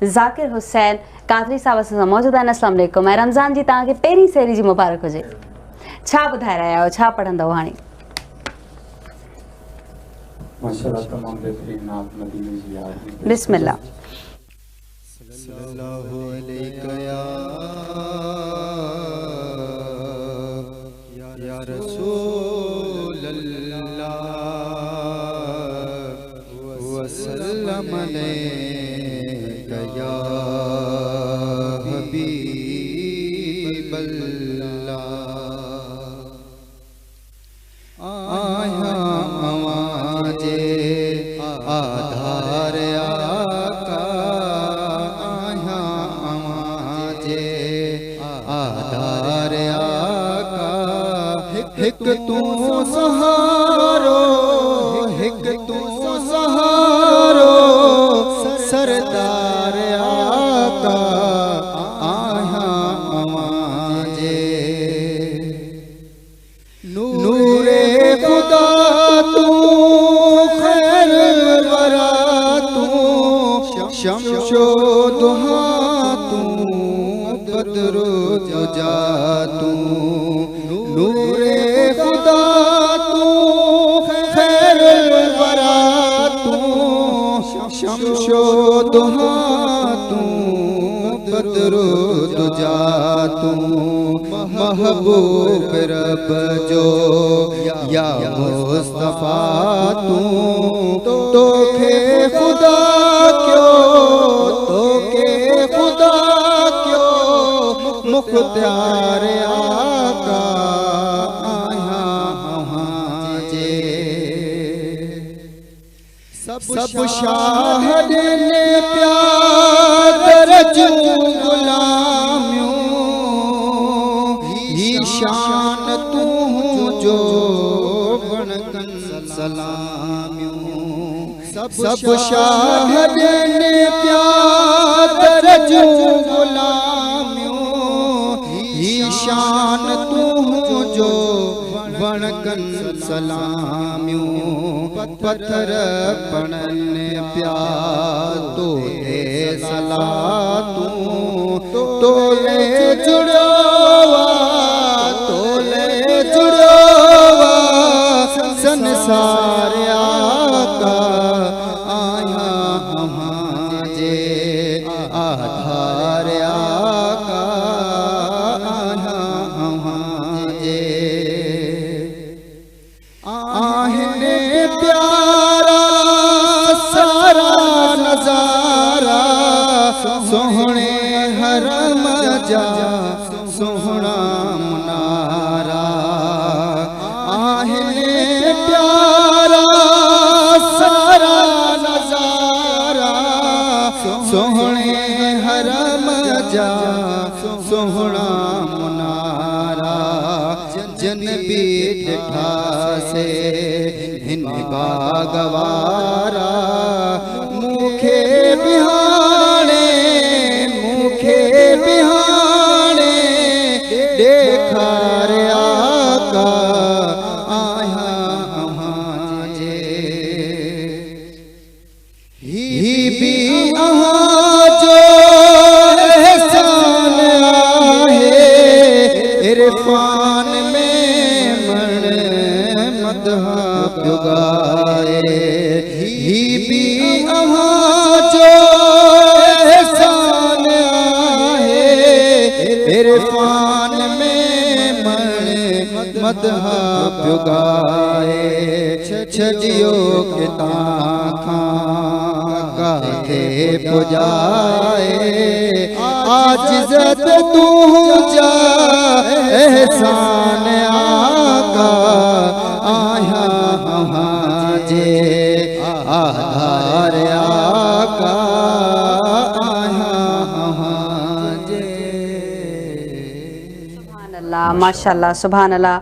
ज़ाकिर हुसैन कादरी साहब सां मौजूद आहिनि। अस्सलाम वालेकुम। ऐं रमज़ान जी तव्हांखे पहिरीं सहरी जी मुबारक हुजे। छा ॿुधाए रहिया आहियो, छा पढ़ंदव हाणे? माशाअल्लाह तमाम बेहतरीन नात मदीने जी याद में बिस्मिल्लाह। सल्लल्लाहु अलैका या रसूल अल्लाह वसल्लम अलैका या हबीब अल्लाह। आया आवाजे आधार आका, आया आवाजे आधार आका। हिक तू सहारो, हिक तू सहारो सरदार आका। आया आवाजे नूरे खुदा तू खैर वरा तू, शमशो दुहा तू बदरो जुजा तू। नूरे खुदा तू खैर वरा तू, शमशो दुहा तू बदरो जुजा तू। महबूब रब जो या मुस्तफा तू, तोखे खुदा क्यों, तोखे खुदा क्यों मुख्तार आका। आया हाजे सब शाहद ने प्यार रजू गुलामियों। शान तू जो वणकन सलामियों। सब शाहद ने प्यार रजू गुलामियों। शान तू जो वणकन सलामियों। पत्थर पणन प्यार तो दे सला तू, तोले जुड़ो संसार आका। आया हमारे आधार आका। आया हमारे आहने प्यारा सारा नजारा। सोहणे हरम जा सोहना मुनारा। आहने प्यारा सारा नजारा। सोहणे हरम जा सोहना मुनारा। जन भी ॾिठा से हिन बागवारा। मूंखे बिहाणे, मूंखे बिहाणे ॾेखार आका। आया हमारे ही भी अहाँ जो एहसान आहे। इरफान में मण मदहा प्युगाए। ही भी अहाँ जो एहसान आहे। इरफान में मण मदहा प्युगाए। छजियो के ताखां काथे पुजाए। आजिज़त तू जा एहसान आका। आया हमारे आधार आका। आया हमारे। सुभान अल्लाह, माशाअल्लाह, सुभान अल्लाह।